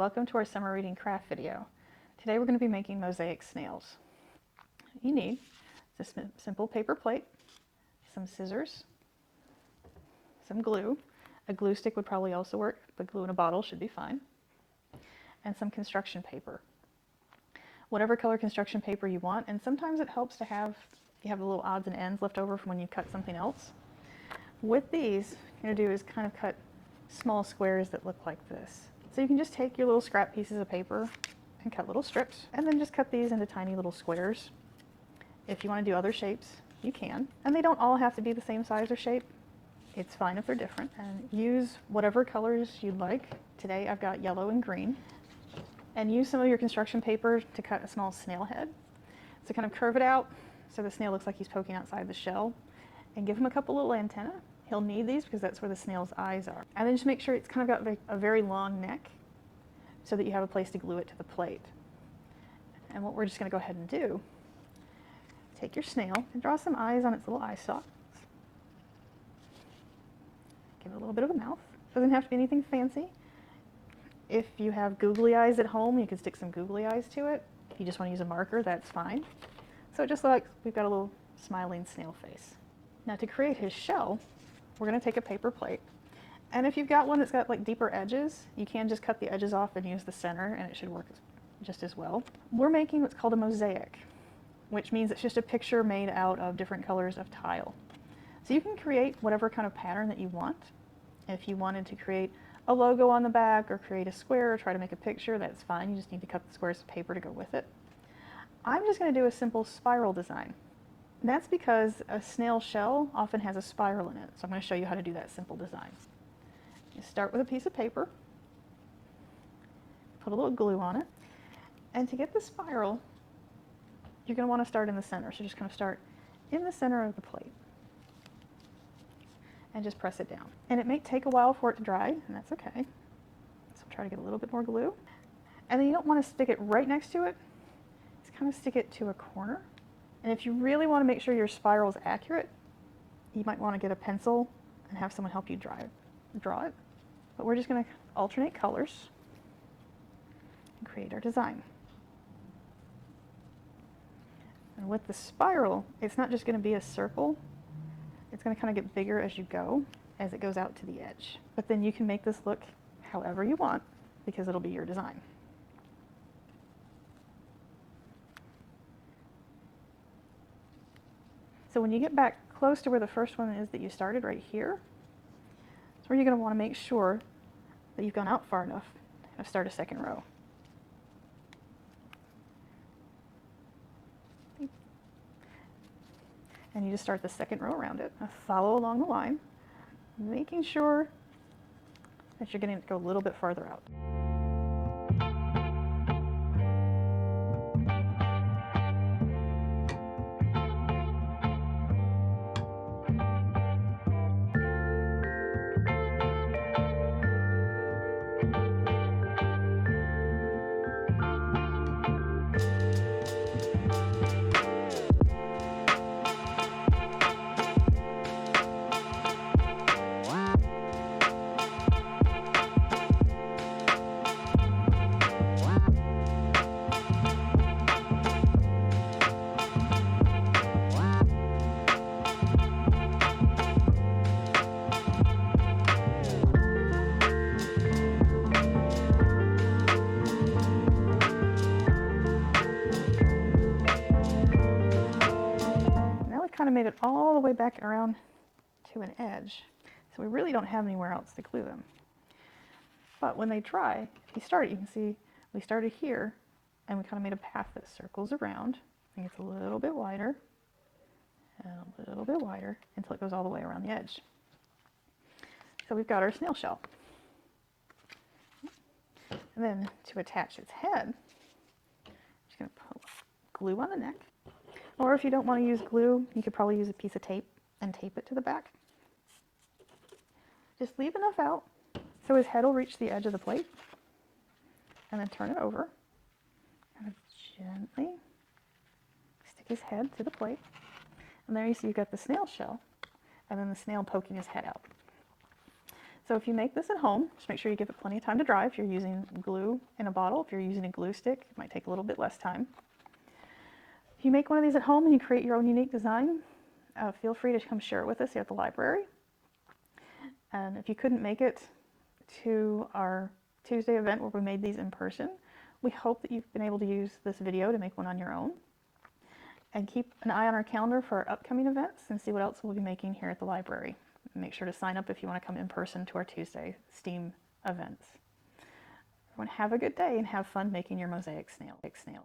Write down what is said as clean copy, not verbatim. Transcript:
welcome to our summer reading craft video. Today we're going to be making mosaic snails. You need this simple paper plate, some scissors, some glue. A glue stick would probably also work, but glue in a bottle should be fine, and some construction paper. Whatever color construction paper you want, and sometimes it helps to have, you have the little odds and ends left over from when you cut something else. With these, what you're going to do is kind of cut small squares that look like this. So you can just take your little scrap pieces of paper and cut little strips, and then just cut these into tiny little squares. If you want to do other shapes, you can. And they don't all have to be the same size or shape. It's fine if they're different. And use whatever colors you'd like. Today I've got yellow and green. And use some of your construction paper to cut a small snail head. So kind of curve it out so the snail looks like he's poking outside the shell. And give him a couple little antennae. He'll need these because that's where the snail's eyes are. And then just make sure it's kind of got a very long neck so that you have a place to glue it to the plate. And what we're just going to go ahead and do, take your snail and draw some eyes on its little eye sockets. Give it a little bit of a mouth. Doesn't have to be anything fancy. If you have googly eyes at home, you can stick some googly eyes to it. If you just want to use a marker, that's fine. So it just looks like we've got a little smiling snail face. Now to create his shell, we're going to take a paper plate, and if you've got one that's got like deeper edges, you can just cut the edges off and use the center and it should work just as well. We're making what's called a mosaic, which means it's just a picture made out of different colors of tile. So you can create whatever kind of pattern that you want. If you wanted to create a logo on the back or create a square or try to make a picture, that's fine. You just need to cut the squares of paper to go with it. I'm just going to do a simple spiral design. That's because a snail shell often has a spiral in it, so I'm going to show you how to do that simple design. You start with a piece of paper, put a little glue on it, and to get the spiral, you're going to want to start in the center. So just kind of start in the center of the plate and just press it down. And it may take a while for it to dry, and that's okay. So try to get a little bit more glue. And then you don't want to stick it right next to it, just kind of stick it to a corner. And if you really want to make sure your spiral is accurate, you might want to get a pencil and have someone help you draw it. But we're just going to alternate colors and create our design. And with the spiral, it's not just going to be a circle. It's going to kind of get bigger as you go, as it goes out to the edge. But then you can make this look however you want because it'll be your design. So when you get back close to where the first one is that you started, right here, that's where you're going to want to make sure that you've gone out far enough to start a second row. And you just start the second row around it. Now follow along the line, making sure that you're getting to go a little bit farther out. Kind of made it all the way back around to an edge, so we really don't have anywhere else to glue them. But when they dry, if you start, you can see we started here and we kind of made a path that circles around and gets a little bit wider and a little bit wider until it goes all the way around the edge. So we've got our snail shell. And then to attach its head, I'm just going to put glue on the neck. Or if you don't want to use glue, you could probably use a piece of tape and tape it to the back. Just leave enough out so his head will reach the edge of the plate. And then turn it over. Kind of gently stick his head to the plate. And there you see you've got the snail shell and then the snail poking his head out. So if you make this at home, just make sure you give it plenty of time to dry. If you're using glue in a bottle, if you're using a glue stick, it might take a little bit less time. If you make one of these at home and you create your own unique design, feel free to come share it with us here at the library. And if you couldn't make it to our Tuesday event where we made these in person, we hope that you've been able to use this video to make one on your own. And keep an eye on our calendar for our upcoming events and see what else we'll be making here at the library. Make sure to sign up if you want to come in person to our Tuesday STEAM events. Everyone have a good day and have fun making your mosaic snail.